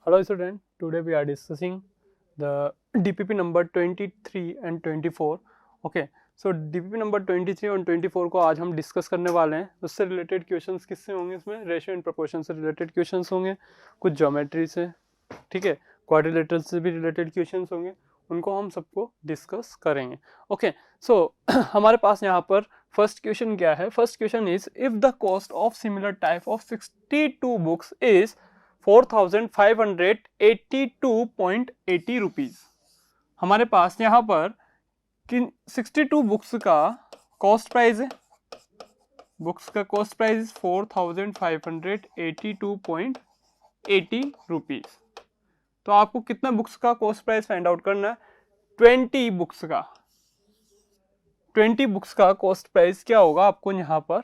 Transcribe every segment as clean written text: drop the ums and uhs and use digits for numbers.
Hello student, today we are discussing the DPP number 23 and 24. Okay, so DPP number 23 और 24 को आज हम discuss करने वाले हैं। उससे रिलेटेड क्वेश्चंस किससे होंगे? इसमें रेशियो एंड प्रोपोर्शन से रिलेटेड क्वेश्चंस होंगे, कुछ ज्योमेट्री से, ठीक है, क्वाड्रिलेटरल से भी रिलेटेड क्वेश्चंस होंगे, उनको हम सबको डिस्कस करेंगे। ओके, सो हमारे पास यहाँ पर फर्स्ट क्वेश्चन क्या है? First question is if the cost of similar type of 62 books is 4582.80 rupees. हमारे पास यहाँ पर किन 62 बुक्स का कॉस्ट प्राइस है, बुक्स का कॉस्ट प्राइस 4582.80 रुपीज। तो आपको कितना बुक्स का कॉस्ट प्राइस फाइंड आउट करना है? 20 बुक्स का 20 बुक्स का कॉस्ट प्राइस क्या होगा आपको यहाँ पर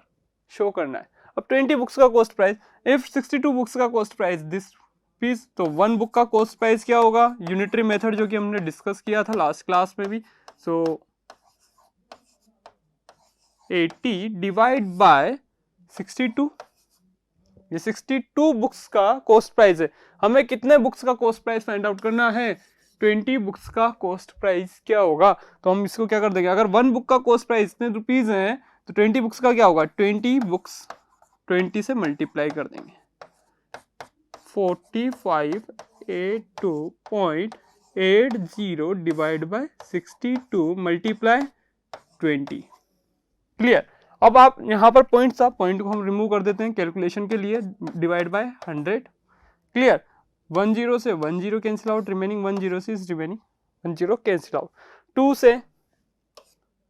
शो करना है। अब 20 बुक्स का कॉस्ट प्राइस, इफ 62 बुक्स का कॉस्ट प्राइस दिस पीस, तो वन बुक का कॉस्ट प्राइस क्या होगा? यूनिटरी मेथड जो कि हमने डिस्कस किया था लास्ट क्लास में भी। सो 80 डिवाइड बाय 62, ये 62 बुक्स का कॉस्ट प्राइस है। हमें कितने बुक्स का कॉस्ट प्राइस फाइंड आउट करना है? 20 बुक्स का कॉस्ट प्राइस क्या होगा? तो हम इसको क्या कर देंगे, अगर वन बुक का कॉस्ट प्राइस इतने रुपीज है तो 20 बुक्स का क्या होगा? 20 बुक्स 20 से मल्टीप्लाई कर देंगे, 4582.80 डिवाइड बाय 62 मल्टीप्लाई 20। क्लियर? अब आप यहाँ पर पॉइंट्स, आप पॉइंट को हम रिमूव कर देते हैं कैलकुलेशन के लिए, डिवाइड बाय 100। क्लियर? 10 से 10 कैंसिल आउट, रिमेनिंग 10 से रिमेनिंग 10 कैंसिल आउट। 2 से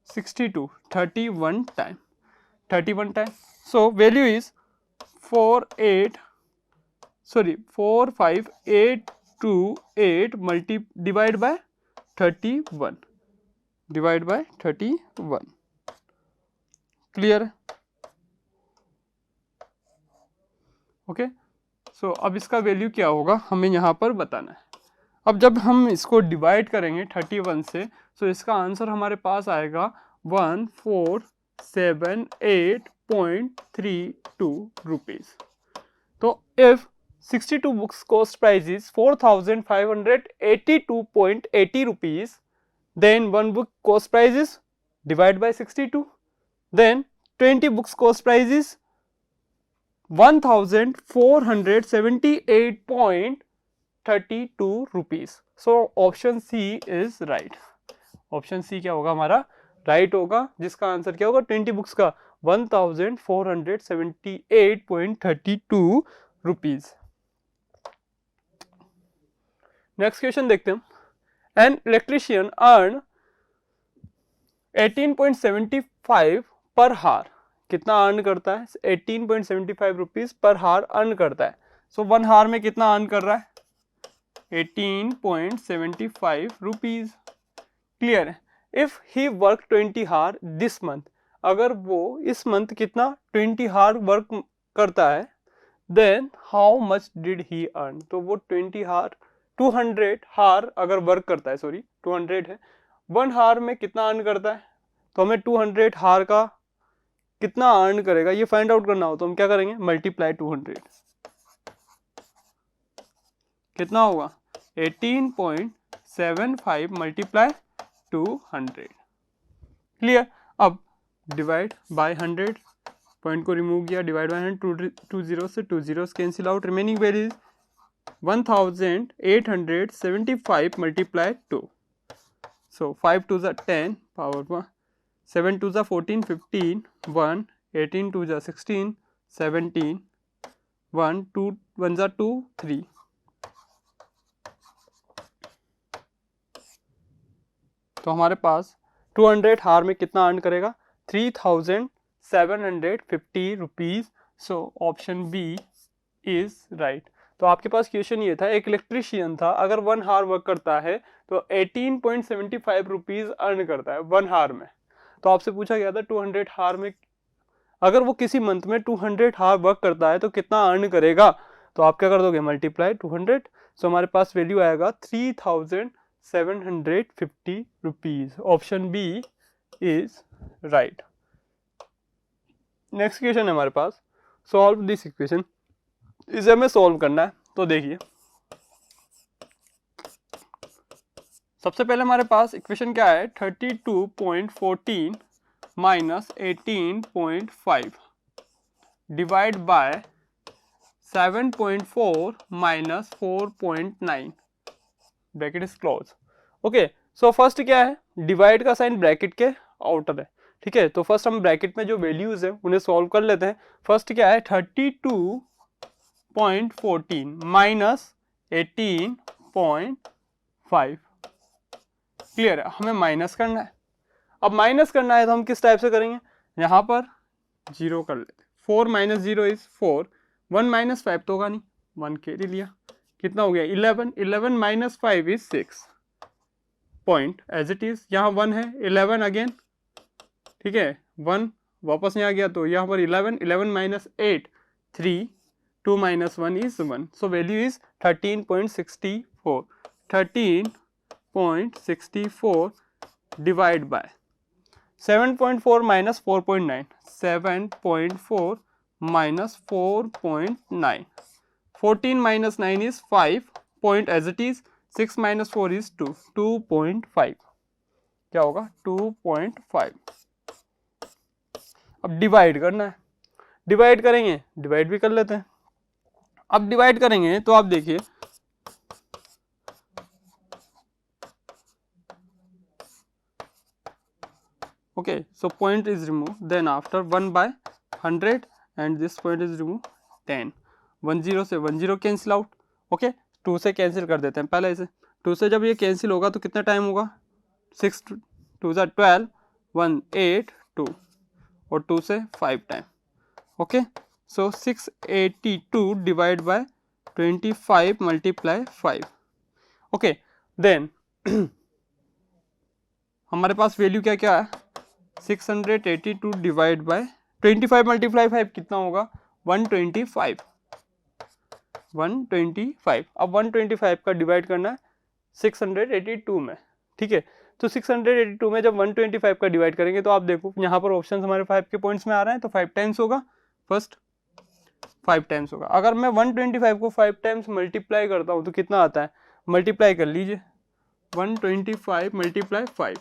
62 31 time, 31 time. So value is 4582 multi divide by 31, divide by 31। Clear है? ओके, सो अब इसका वैल्यू क्या होगा हमें यहाँ पर बताना है। अब जब हम इसको डिवाइड करेंगे 31 से, तो इसका आंसर हमारे पास आएगा 1478.32 रुपीज। तो if 62 books cost price is 4582.80 rupees, then one book cost price is divided by 62, then 20 books cost price is 1478.32 rupees. So option C is right. Option C क्या होगा हमारा? राइट होगा, जिसका आंसर क्या होगा? 20 बुक्स का 1478.32 rupees. Next question देखते हैं। एन इलेक्ट्रिशियन अर्न 18.75 पर हार। कितना अर्न करता है? 18.75 रुपीज पर हार अर्न करता है। सो वन हार में कितना अर्न कर रहा है? 18.75 रुपीज। क्लियर है? इफ ही वर्क 20 हार दिस मंथ, अगर वो इस मंथ कितना 20 हार वर्क करता है, then how much did he earn? तो वो 20 हार 200 हार अगर वर्क करता है, सॉरी 200 है, वन हार में कितना अर्न करता है? तो हमें 200 हार का कितना अर्न करेगा ये फाइंड आउट करना हो तो हम क्या करेंगे? मल्टीप्लाई 200, कितना होगा? 18.75 मल्टीप्लाई 200। क्लियर? अब डिवाइड बाय 100, पॉइंट को रिमूव किया, डिवाइड बाय 100, 2 जीरो से 2 zero cancel out, remaining value 1875 multiply 2। सो 5 2 जा 10 पावर 1, 7 2 जा 14, 15 1, 18 2 जा 16, 17 1, 2 1 जा 2 3। तो हमारे पास 200 हार में कितना अर्न करेगा? 3750 rupees. So option B is right. तो आपके पास क्वेश्चन ये था, एक इलेक्ट्रिशियन था, अगर वन हार वर्क करता है तो 18.75 रुपीज अर्न करता है वन हार में। तो आपसे पूछा गया था 200 हार में, अगर वो किसी मंथ में 200 हार वर्क करता है तो कितना अर्न करेगा? तो आप क्या कर दोगे? मल्टीप्लाई 200। सो हमारे पास वैल्यू आएगा 3750 rupees. Option B is right. Next question है हमारे पास, सॉल्व दिस इक्वेशन। इसे हमें सॉल्व करना है। तो देखिए सबसे पहले हमारे पास इक्वेशन क्या है, 32.14 minus 18.5 divide by 7.4 minus 4.9 bracket is close. Okay, so first क्या है, डिवाइड का साइन ब्रैकेट के आउटर है, ठीक है। तो फर्स्ट हम ब्रैकेट में जो वैल्यूज है उन्हें सॉल्व कर लेते हैं। फर्स्ट क्या है, 32.14 माइनस 18.5, क्लियर है, हमें माइनस करना है। अब माइनस करना है तो हम किस टाइप से करेंगे, यहाँ पर जीरो कर लेते हैं, 4 माइनस 0 इज 4, 1 माइनस 5 तो होगा नहीं, 1 कैरी लिया, कितना हो गया 11, 11 minus 5 is 6 point as it is, यहाँ 1 है, 11 अगेन, ठीक है, 1 वापस यहाँ गया तो यहाँ पर 11, 11 minus 8 3, 2 minus 1 is 1, so value is 13.64, 13.64 divide by 7.4 minus 4.9, 7.4 minus 4.9, 14 minus 9 is 5 point as it is, 6 minus 4 is 2, 2.5, क्या होगा 2.5। अब डिवाइड करना है, डिवाइड करेंगे, डिवाइड भी कर लेते हैं। अब डिवाइड करेंगे तो आप देखिए, okay, so point is removed, then after 1 by 100 and this point is removed 10, 1 0 से 1 0 कैंसिल आउट, ओके, 2 से कैंसिल कर देते हैं पहले इसे, 2 से जब ये कैंसिल होगा तो कितना टाइम होगा, 6 2 12, 1 8 2 और 2 से 5 time, okay, so 682 divide by 25 multiply 5, okay, then हमारे पास वैल्यू क्या क्या है, 682 डिवाइड बाय 25 मल्टीप्लाई 5 कितना होगा 125, 125। अब 125 का डिवाइड करना है 682 में, ठीक है, तो 682 में जब 125 का डिवाइड करेंगे तो आप देखो यहाँ पर ऑप्शन हमारे 5 के पॉइंट्स में आ रहे हैं, तो 5 टाइम्स होगा, फर्स्ट 5 टाइम्स होगा। अगर मैं 125 को 5 टाइम्स मल्टीप्लाई करता हूँ तो कितना आता है, मल्टीप्लाई कर लीजिए, 125 मल्टीप्लाई 5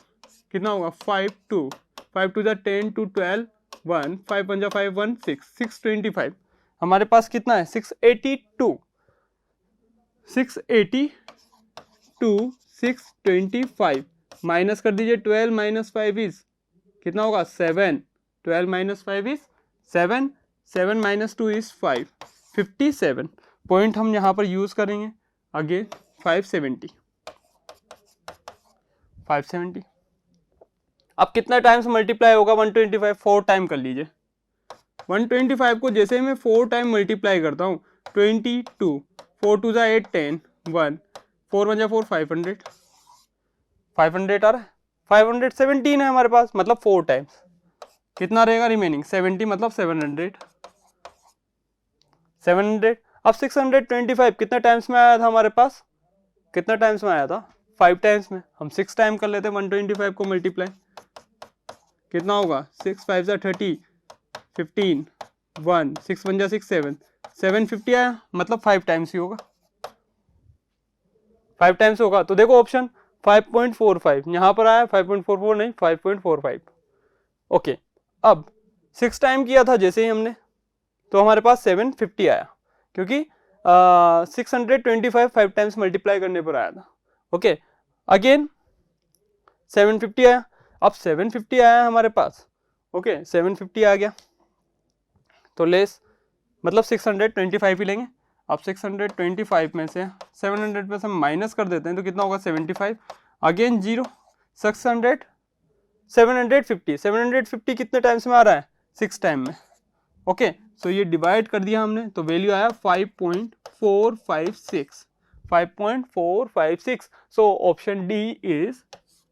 कितना होगा 5 2 5 टू 10 टू 12 1 5 1 5 1 6 625, हमारे पास कितना है 682 625 माइनस कर दीजिए, 12 माइनस 5 इज कितना होगा 7, 12 minus 5 is 7, 7 minus 2 is 5, 57 point हम यहाँ पर यूज करेंगे, अगेन 570, 570। अब कितना टाइम्स मल्टीप्लाई होगा 125, 4 टाइम कर लीजिए, 125 को जैसे मैं 4 टाइम मल्टीप्लाई करता हूँ 22, 4 टू 8 10 1 4 1 4 500, 500 आ रहा है, 517 है हमारे पास, मतलब 4 टाइम्स, कितना रहेगा रिमेनिंग 70, मतलब 700, 700। अब 625 कितना टाइम्स में आया था हमारे पास, कितना टाइम्स में आया था 5 टाइम्स में, हम 6 टाइम कर लेते हैं 125 को मल्टीप्लाई, कितना होगा 6 5 30 15 1 6 1 6 7 750 आया, मतलब 5 टाइम्स ही होगा, 5 टाइम्स होगा। तो देखो ऑप्शन 5.45 यहाँ पर आया, 5.44 नहीं 5.45, ओके। अब 6 टाइम किया था जैसे ही हमने, तो हमारे पास 750 आया, क्योंकि 625 5 टाइम्स मल्टीप्लाई करने पर आया था, ओके। अगेन 750 आया, अब 750 आया हमारे पास, ओके, 750 आ गया तो लेस, मतलब 625 ही लेंगे। अब 625 में से 700 में से माइनस कर देते हैं तो कितना होगा 75, अगेन जीरो, 750 कितने टाइम्स में आ रहा है 6 टाइम में, ओके। सो ये डिवाइड कर दिया हमने तो वैल्यू आया 5.456, 5.456। So option D is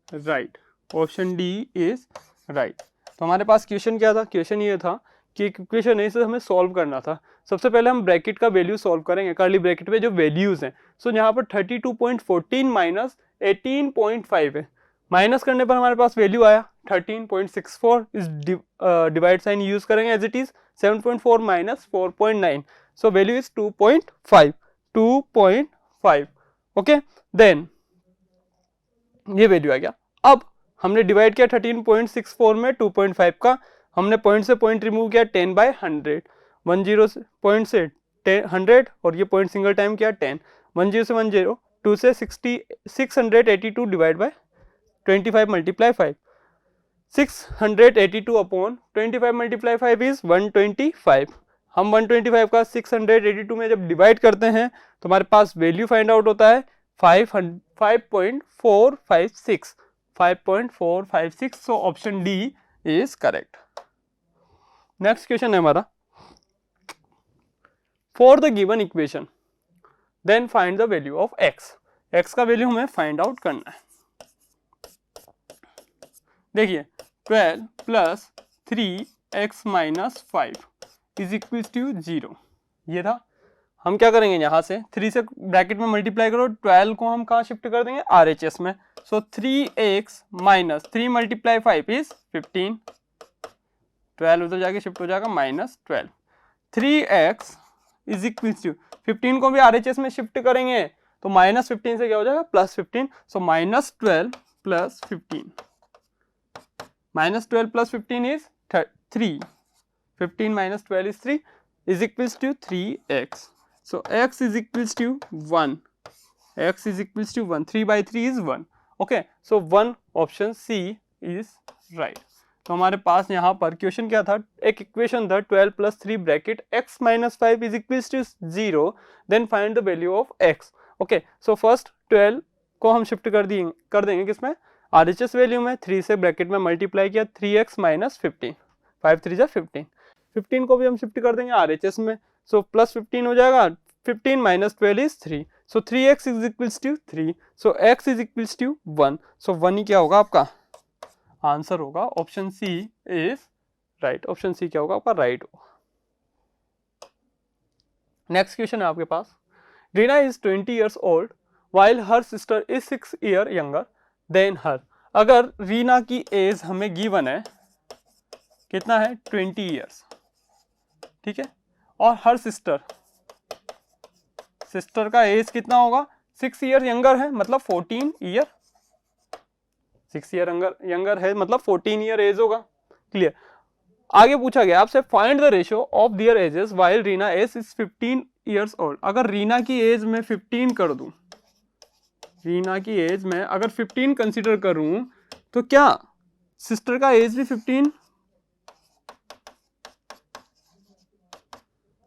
right, option D is right. तो हमारे पास क्वेश्चन क्या था, क्वेश्चन ये था कि इक्वेशन है इसे हमें सॉल्व करना था। सबसे पहले हम ब्रैकेट का वैल्यू सॉल्व करेंगे, कर्ली ब्रैकेट में जो वैल्यूज हैं। सो यहाँ पर 32.14 माइनस 18.5 है, माइनस करने पर हमारे पास वैल्यू आया 13.64, इस डिवाइड साइन यूज करेंगे as it is, 7.4 minus 4.9, so value is 2.5, 2.5, okay. Then ये वैल्यू आ गया। अब हमने डिवाइड किया 13.64 में 2.5 का, हमने पॉइंट से पॉइंट रिमूव किया 10/100, 10 से पॉइंट से 100 और ये पॉइंट सिंगल टाइम किया 10, 10 से 10, 2 से 682 divide by 25 multiply 5, 682 upon 25 multiply 5 is 125। हम 125 का 682 में जब डिवाइड करते हैं तो हमारे पास वैल्यू फाइंड आउट होता है 5.456, 5.456। So option D is correct. Next question है हमारा, for the given equation then find the value of x. X का वैल्यू हमें फाइंड आउट करना है। देखिए 12 plus 3x minus 5 is equal to 0, ये था। हम क्या करेंगे, यहाँ से 3 से ब्रैकेट में मल्टीप्लाई करो, 12 को हम कहाँ शिफ्ट कर देंगे, RHS में। सो 3x माइनस 3 मल्टीप्लाई 5 इज 15, 12 उधर जाके शिफ्ट हो जाएगा -12, 3x इज इक्वल टू 15 को भी RHS में शिफ्ट करेंगे तो -15 से क्या हो जाएगा, +15। सो -12 plus 15, -12 plus 15 is 3, 15 minus 12 is 3 is equals to 3x. So x is equals to 1. X is equals to 1. 3 by 3 is 1. Okay. So 1 option C is right. तो हमारे पास यहाँ पर क्वेश्चन क्या था, एक इक्वेशन था 12 plus 3 bracket x minus 5 is equals to 0, then find the value of x. Okay, so first 12 को हम शिफ्ट कर देंगे किसमें, RHS वैल्यू में। 3 से ब्रैकेट में मल्टीप्लाई किया 3x माइनस 15, 5 3 जा 15, 15 को भी हम शिफ्ट कर देंगे RHS में। सो प्लस 15 हो जाएगा, 15 minus 12 is 3, so 3x is equals to 3, so x is equals to 1, so 1 ही क्या होगा आपका आंसर होगा। Option C is right. Option C क्या होगा आपका, राइट होगा। नेक्स्ट क्वेश्चन है आपके पास, Reena is 20 years old while her sister is 6 years younger than her। अगर रीना की एज हमें गिवन है, कितना है 20 years, ठीक है, और हर सिस्टर का एज कितना होगा 6 years यंगर है, मतलब 14 year, 6 year यंगर है मतलब 14 year एज होगा। क्लियर। आगे पूछा गया आपसे, find the ratio of their ages while Reena age is 15 years old। अगर रीना की एज में 15 कर दूं, रीना की एज में अगर 15 कंसीडर करूं तो क्या सिस्टर का एज भी 15,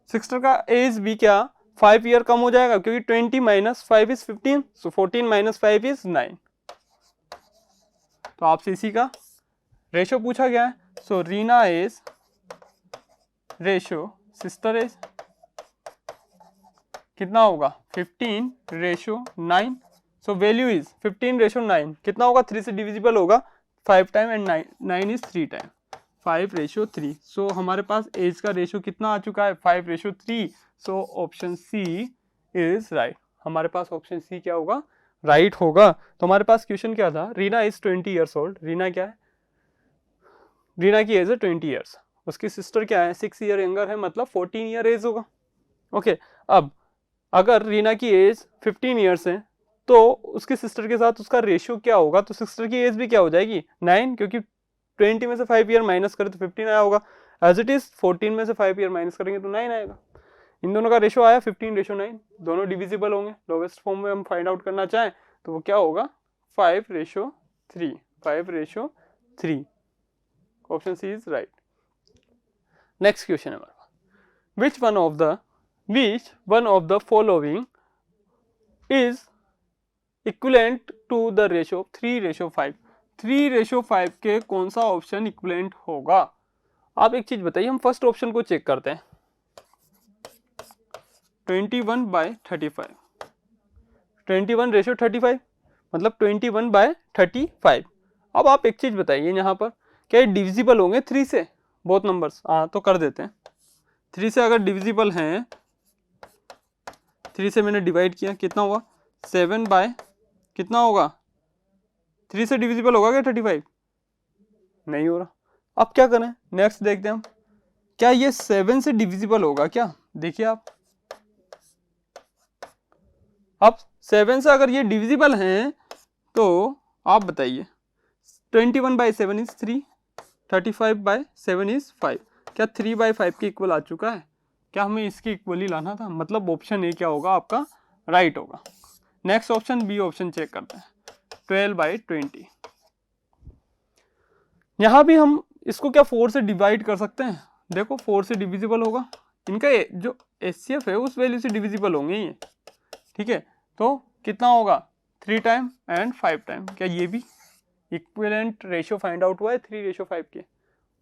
सिस्टर का एज भी क्या 5 year कम हो जाएगा, क्योंकि 20 minus 5 is 15, so 14 minus 5 is 9। तो आपसे इसी का रेशियो पूछा गया है। So Reena age ratio sister age कितना होगा 15:9। सो वैल्यू इज 15:9, कितना होगा 3 से डिविजिबल होगा 5 टाइम एंड 9 इज 3 टाइम, 5:3। सो हमारे पास एज का रेशियो कितना आ चुका है 5:3। So option C is right. हमारे पास ऑप्शन सी क्या होगा, राइट होगा। तो हमारे पास क्वेश्चन क्या था, Reena is 20 years old। Reena क्या है, रीना की एज है 20 years, उसकी सिस्टर क्या है 6 year यंगर है, मतलब 14 year एज होगा। ओके, अब अगर रीना की एज 15 years है तो उसकी सिस्टर के साथ उसका रेशियो क्या होगा, तो सिस्टर की एज भी क्या हो जाएगी 9, क्योंकि 20 में से 5 year माइनस करें तो 15 आया होगा। एज इट इज 14 में से 5 year माइनस करेंगे तो 9 आएगा। इन दोनों का रेशियो आया 15:9, दोनों डिविजिबल होंगे। लोवेस्ट फॉर्म में हम फाइंड आउट करना चाहें तो वो क्या होगा 5:3, 5:3। Option C is right. Next question है हमारा, which one of the following is equivalent to the ratio 3:5। 3:5 के कौन सा ऑप्शन इक्विवेलेंट होगा। आप एक चीज बताइए, हम फर्स्ट ऑप्शन को चेक करते हैं, 21/35, 21:35 मतलब 21/35। अब आप एक चीज बताइए यहाँ पर, क्या डिविजिबल होंगे 3 से बोथ नंबर्स। हाँ तो कर देते हैं, 3 से अगर डिविजिबल हैं, 3 से मैंने डिवाइड किया कितना हुआ 7 कितना होगा, 3 से डिविजिबल होगा क्या 35, नहीं हो रहा। अब क्या करें, नेक्स्ट देखते हैं हम, क्या ये 7 से डिविजिबल होगा क्या। देखिए आप, अब 7 से अगर ये डिविजिबल हैं तो आप बताइए 21/7 इज 3, 35/7 इज 5। क्या 3/5 के इक्वल आ चुका है? क्या हमें इसके इक्वल ही लाना था? मतलब ऑप्शन ए क्या होगा आपका राइट होगा। Next option B option check करते हैं, 12/20। यहाँ भी हम इसको क्या 4 से डिवाइड कर सकते हैं? देखो 4 से डिविजिबल होगा, इनका जो HCF है उस वैल्यू से डिविजिबल होंगे ये, ठीक है। तो कितना होगा 3 टाइम एंड 5 टाइम। क्या ये भी इक्विवेलेंट रेशियो फाइंड आउट हुआ है 3:5 के?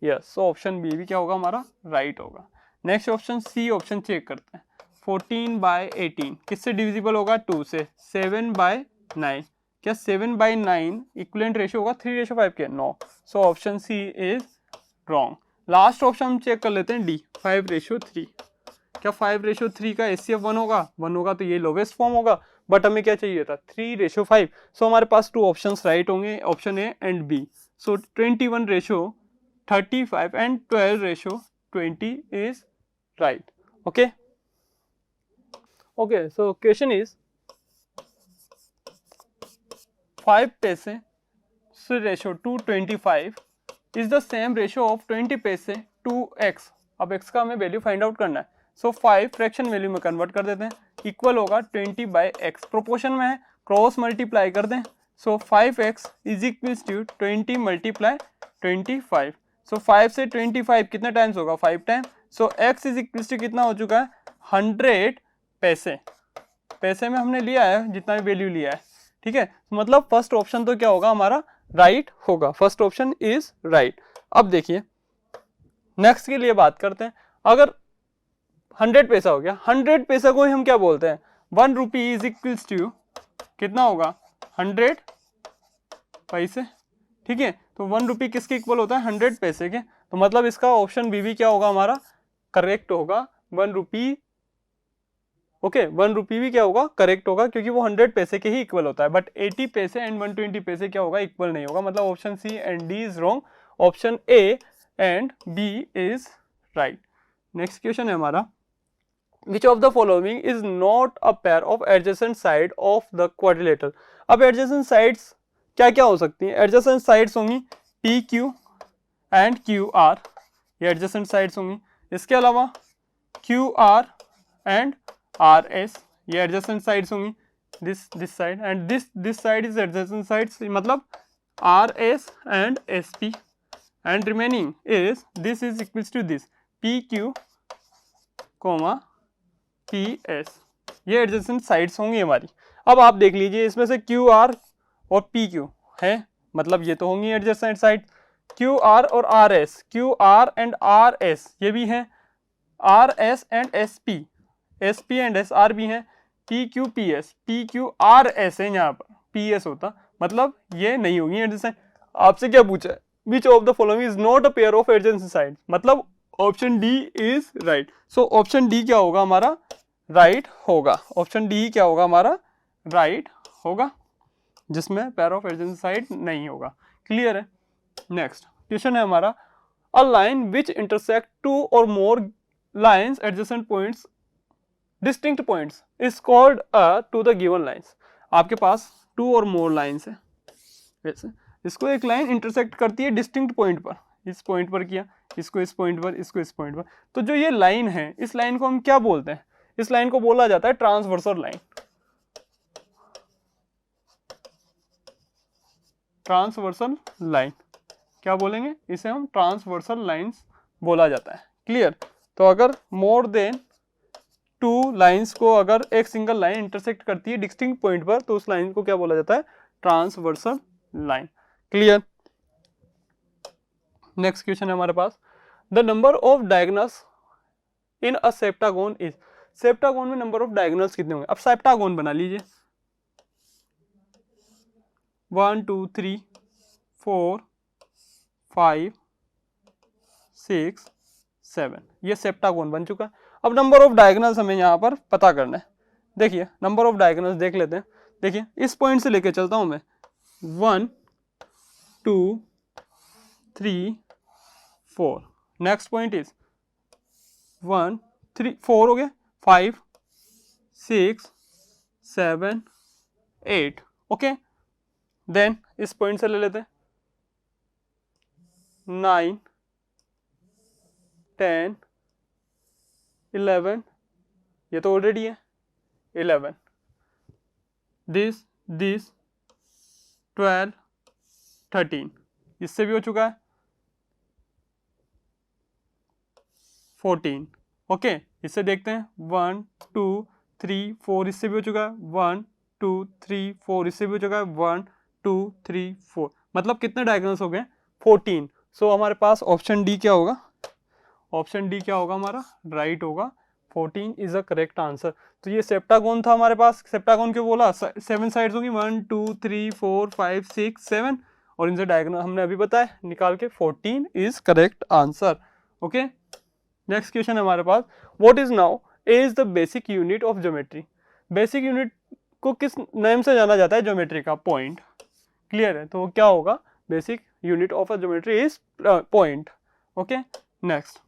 यस, सो ऑप्शन बी भी क्या होगा हमारा राइट होगा। Next option C option check करते हैं, 14/18 किससे डिविजिबल होगा? 2 से। 7/9, क्या 7/9 इक्विवेलेंट रेशियो होगा 3:5 के? No, so option C is wrong. Last option हम चेक कर लेते हैं डी, 5:3। क्या 5:3 का HCF 1 होगा? 1 होगा तो ये लोवेस्ट फॉर्म होगा, बट हमें क्या चाहिए था 3:5। सो हमारे पास 2 ऑप्शंस राइट होंगे, option A and B. So 21:35 and 12:20 is right. Okay okay, so question is 5 पैसे ratio to 25 is the same ratio of 20 पैसे टू x। अब x का हमें वैल्यू फाइंड आउट करना है। सो 5 फ्रैक्शन वैल्यू में कन्वर्ट कर देते हैं, इक्वल होगा 20/x। प्रोपोर्शन में है, क्रॉस मल्टीप्लाई कर दें। So 5x is equals to 20 × 25। So 5 से 25 कितने टाइम्स होगा? 5 time. So x is equals to कितना हो चुका है? 100 पैसे। पैसे में हमने लिया है जितना भी वैल्यू लिया है, ठीक है। मतलब फर्स्ट ऑप्शन तो क्या होगा हमारा राइट होगा, फर्स्ट ऑप्शन इज राइट। अब देखिए नेक्स्ट के लिए बात करते हैं। अगर 100 पैसा हो गया, 100 पैसा को ही हम क्या बोलते हैं? 1 रुपी इज इक्वल्स टू कितना होगा? 100 पैसे, ठीक है। तो 1 रुपी किसके इक्वल होता है? 100 पैसे के। तो मतलब इसका ऑप्शन बी भी क्या होगा हमारा करेक्ट होगा, 1 रुपी। ओके 1 रुपी भी क्या होगा करेक्ट होगा, क्योंकि वो 100 पैसे के ही इक्वल होता है। बट 80 पैसे एंड 120 पैसे क्या होगा? इक्वल नहीं होगा। मतलब option C and D is wrong, option A and B is right. Next question है हमारा, which of the following is not a pair of adjacent side of the quadrilateral. अब एडजेसेंट साइड्स क्या क्या हो सकती हैं? एडजेसेंट साइड्स होंगी P Q and Q R, ये एडजेसेंट साइड्स होंगी। इसके अलावा Q R and R S, ये एडजेसेंट साइड्स होंगी। This side and this side is adjacent sides, मतलब R S and S P, and remaining is this is equals to this P Q comma P S, ये adjacent sides होंगी हमारी। अब आप देख लीजिए इसमें से क्यू आर और पी क्यू है, मतलब ये तो होंगी एडजेसेंट साइड। क्यू आर और R S, Q R and R S ये भी हैं, R S and S P, S P and S R भी हैं, P Q P Q R S है, यहाँ पर पी एस होता, मतलब ये नहीं होगी एडजेसेंट। आपसे क्या पूछा है? Which of the following is not a pair of adjacent side, मतलब option D is right. So option D क्या होगा हमारा राइट होगा, ऑप्शन डी क्या होगा हमारा राइट होगा, जिसमें पेयर ऑफ एडजेसेंट साइड नहीं होगा। क्लियर है। नेक्स्ट क्वेश्चन है हमारा, a line which intersect two और more lines adjacent points distinct points is called a to the given lines. आपके पास 2 और मोर लाइन्स है, वैसे इसको एक लाइन इंटरसेक्ट करती है डिस्टिंक्ट पॉइंट पर, इस पॉइंट पर किया, इसको इस पॉइंट पर, इसको इस पॉइंट पर। तो जो ये लाइन है, इस लाइन को हम क्या बोलते हैं? इस लाइन को बोला जाता है ट्रांसवर्सल लाइन। ट्रांसवर्सल लाइन क्या बोलेंगे? इसे हम ट्रांसवर्सल लाइंस बोला जाता है। क्लियर। तो अगर मोर देन 2 लाइंस को अगर एक सिंगल लाइन इंटरसेक्ट करती है डिस्टिंक्ट पॉइंट पर, तो उस लाइन को क्या बोला जाता है? Transversal line. Clear. Next question है हमारे पास, the number of diagonals in a septagon is. Septagon में नंबर ऑफ डायगोनल्स कितने होंगे? अब सेप्टागोन बना लीजिए, 1 2 3 4 5 6 7, ये सेप्टागोन बन चुका है। अब नंबर ऑफ डायगोनल्स हमें यहाँ पर पता करना है। देखिए नंबर ऑफ डायगोनल्स देख लेते हैं। देखिए इस पॉइंट से लेके चलता हूँ मैं, 1 2 3 4, नेक्स्ट पॉइंट इज 1 3 4 हो गया, 5 6 7 8, ओके। देन इस पॉइंट से ले लेते हैं, 9, 10, 11, ये तो ऑलरेडी है 11, दिस 12, 13, इससे भी हो चुका है 14। ओके, इससे देखते हैं 1 2 3 4, इससे भी हो चुका है 1 2 3 4, इससे भी हो चुका है 1 2 3 4, मतलब कितने डायगोनल्स हो गए 14। सो हमारे पास ऑप्शन डी क्या होगा, ऑप्शन डी क्या होगा हमारा, राइट होगा, 14 इज अ करेक्ट आंसर। तो ये सेप्टागोन था हमारे पास, सेप्टागोन क्यों बोला, 7 साइड्स होंगी 1 2 3 4 5 6 7, और इनसे डायगोनल हमने अभी बताया निकाल के, 14 is correct answer. Okay, next question है हमारे पास, what is now a is the basic unit of geometry. Basic unit को किस नेम से जाना जाता है ज्योमेट्री का, पॉइंट। क्लियर है, तो क्या होगा, basic unit of a geometry is point. Okay, next,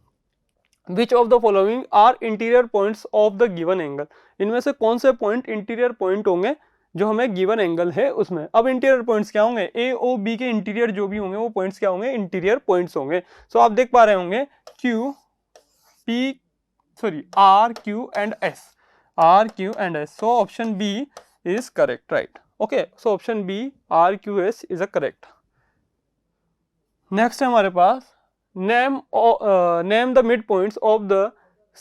which of the following are interior points of the given angle. इनमें से कौन से पॉइंट इंटीरियर पॉइंट होंगे जो हमें गिवन एंगल है उसमें। अब इंटीरियर पॉइंट्स क्या होंगे, ए ओ बी के इंटीरियर जो भी होंगे वो पॉइंट्स क्या होंगे, इंटीरियर पॉइंट्स होंगे। सो आप देख पा रहे होंगे Q P sorry R Q and S, R Q and S. So option B is correct, right. Okay, so option B R Q S is a correct. Next है हमारे पास, name the mid points of the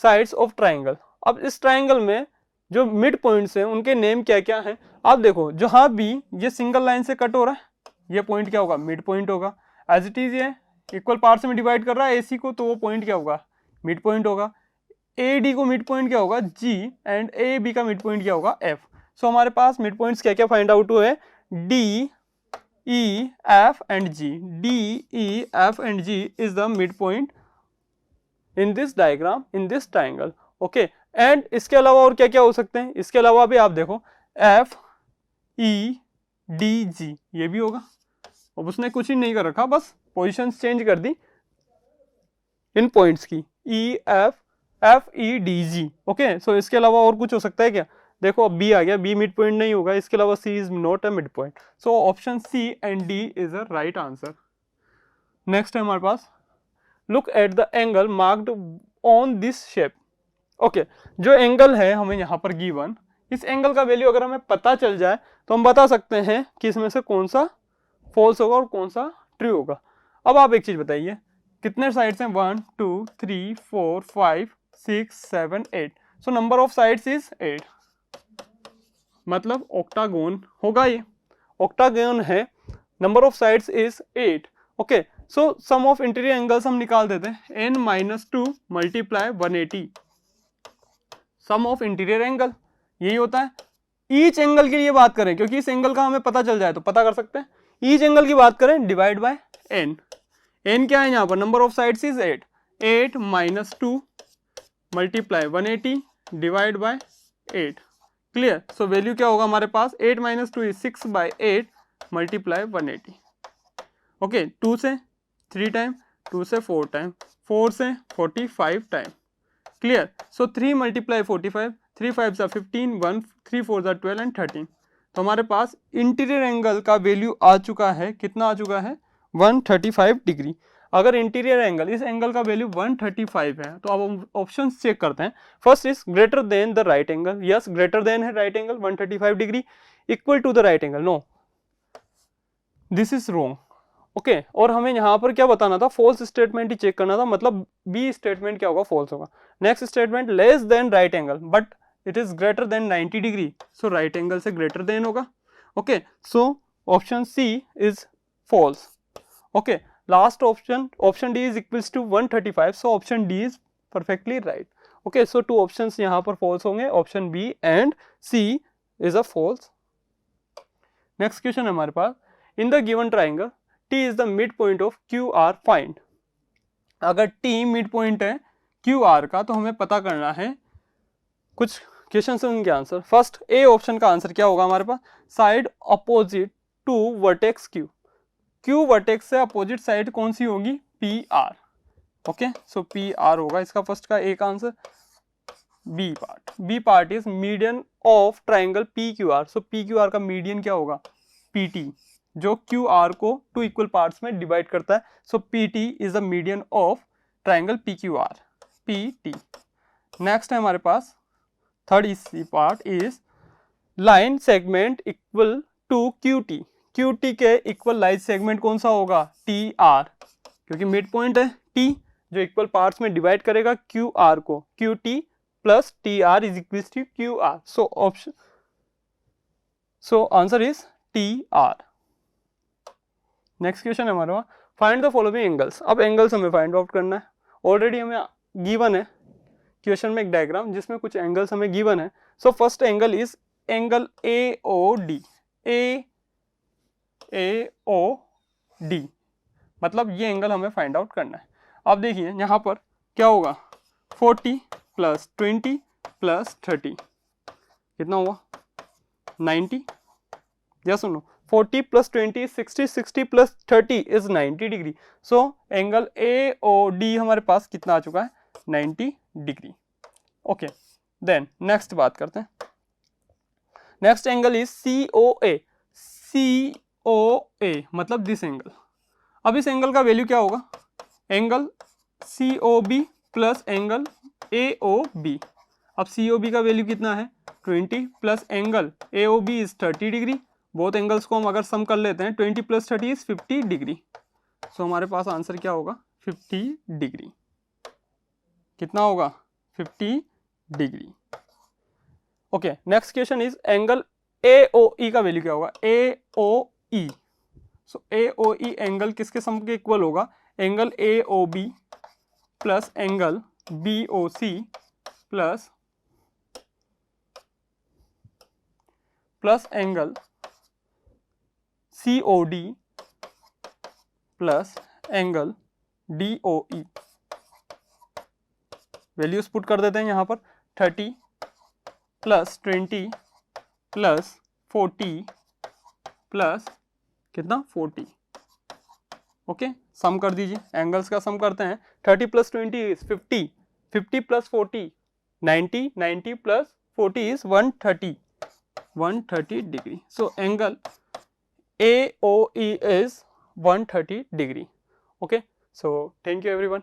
sides of triangle. अब इस triangle में जो mid points हैं उनके name क्या क्या हैं। आप देखो जहां भी ये सिंगल लाइन से कट हो रहा है ये पॉइंट क्या होगा, मिड पॉइंट होगा। एज इट इज ये इक्वल पार्ट्स में डिवाइड कर रहा है एसी को, तो वो पॉइंट क्या होगा, मिड पॉइंट होगा। ए डी को मिड पॉइंट क्या होगा, जी, एंड ए बी का मिड पॉइंट क्या होगा, एफ। सो हमारे पास मिड पॉइंट्स क्या क्या फाइंड आउट हुए, D E, F and G. D, E, F and G is the midpoint in this diagram, in this triangle. Okay, and इसके अलावा और क्या क्या हो सकते हैं, इसके अलावा भी आप देखो F, E, D, G ये भी होगा। अब उसने कुछ ही नहीं कर रखा, बस पोजीशंस चेंज कर दी इन पॉइंट्स की, E, F, E, D, G। Okay, so इसके अलावा और कुछ हो सकता है क्या, देखो अब बी आ गया, बी मिड पॉइंट नहीं होगा, इसके अलावा C is not a mid point. So option C and D is a right answer. Next है हमारे पास, look at the angle marked on this shape. Okay, जो एंगल है हमें यहाँ पर गिवन, इस एंगल का वैल्यू अगर हमें पता चल जाए तो हम बता सकते हैं कि इसमें से कौन सा फॉल्स होगा और कौन सा ट्रू होगा। अब आप एक चीज बताइए, कितने साइड्स हैं, 1 2 3 4 5 6 7 8। So number of sides is 8, मतलब ऑक्टागोन होगा ये, ऑक्टागोन है, number of sides is 8। Okay, so sum of interior angles हम निकाल देते हैं, n-2 multiply 180, sum of interior angle यही होता है। ईच एंगल की ये बात करें, क्योंकि इस एंगल का हमें पता चल जाए तो पता कर सकते हैं, ईच एंगल की बात करें डिवाइड बाय n। n क्या है यहाँ पर, number of sides is 8, 8-2 multiply 180 divide by 8। Clear, so value क्या होगा हमारे पास, 8-2 इज 6/8 मल्टीप्लाई 180। ओके, 2 से 3 टाइम, 2 से 4 टाइम, 4 से 45 time. Clear, so 3 multiply 45, 3 5 15, 1 3 4 12 and 13। तो हमारे पास इंटीरियर एंगल का वैल्यू आ चुका है, कितना आ चुका है, 135 डिग्री। अगर इंटीरियर एंगल, इस एंगल का वैल्यू 135 है तो अब हम ऑप्शन चेक करते हैं। First is greater than the right angle, yes greater than है right angle 135 degree, equal to the right angle, no this is wrong. Okay, और हमें यहाँ पर क्या बताना था, फॉल्स स्टेटमेंट ही चेक करना था, मतलब बी स्टेटमेंट क्या होगा, फॉल्स होगा। Next statement, less than right angle but it is greater than 90 degree, so right angle से ग्रेटर देन होगा। Okay, so option C is false. Okay, last option D is equals to 135, so option D is perfectly right. Okay, so two options यहाँ पर false होंगे, option B and C is a false. Next question है हमारे पास, in the given triangle T is the midpoint of QR, find। अगर T midpoint है QR का तो हमें पता करना है कुछ क्वेश्चन से उनके आंसर। फर्स्ट ए ऑप्शन का आंसर क्या होगा हमारे पास, side opposite to vertex Q, Q vertex से अपोजिट साइड कौन सी होगी, P R. Okay, so P R होगा इसका फर्स्ट का एक आंसर। B part is median of triangle P Q R, so P Q R का मीडियन क्या होगा, पी टी, जो क्यू आर को 2 इक्वल पार्ट्स में डिवाइड करता है. सो P T is the median of triangle P Q R, P T. Next है हमारे पास थर्ड इसी part is line segment equal to Q T. Q T के इक्वल लाइन सेगमेंट कौन सा होगा? टी आर, क्योंकि मिड पॉइंट है टी जो इक्वल पार्ट्स में डिवाइड करेगा क्यू आर को. Q T plus T R is equal to Q R. So option, so answer is T R. Next question है हमारा फाइंड द फॉलोइंग एंगल्स. अब angles हमें find out करना है. Already हमें गिवन है क्वेश्चन में एक डायग्राम जिसमें कुछ एंगल्स हमें गिवन है. So first angle is angle A O D. A O D मतलब ये एंगल हमें फाइंड आउट करना है. अब देखिए यहाँ पर क्या होगा, 40 प्लस 20 प्लस 30 कितना हुआ? 90. यस सुनो, 40 plus 20 is 60, 60 plus 30 is 90 degree. So angle A O D हमारे पास कितना आ चुका है? 90 डिग्री. ओके, देन नेक्स्ट बात करते हैं. नेक्स्ट एंगल इज सी ओ ए. सी ओ ए मतलब दिस एंगल. अब इस एंगल का वैल्यू क्या होगा? Angle C O B plus angle A O B. अब सी ओ बी का वैल्यू कितना है? 20 plus angle A O B is 30 degree. Both angles को हम अगर सम कर लेते हैं 20 प्लस 30 इज 50 डिग्री. सो हमारे पास आंसर क्या होगा? 50 डिग्री. कितना होगा? 50 degree. Okay, next question is angle A O E का वैल्यू क्या होगा? ए ओ ई. सो ए ओ ई एंगल किसके सम के इक्वल होगा? Angle A O B plus angle B O C plus angle C O D plus angle D O E. Values put कर देते हैं यहाँ पर. 30 प्लस 20 प्लस 40 प्लस कितना? 40. ओके, सम कर दीजिए. एंगल्स का सम करते हैं. 30 plus 20 is 50, 50 plus 40 90, 90 plus 40 is 130, 130 degree. So angle A O E is 130 degree. Okay, so thank you everyone.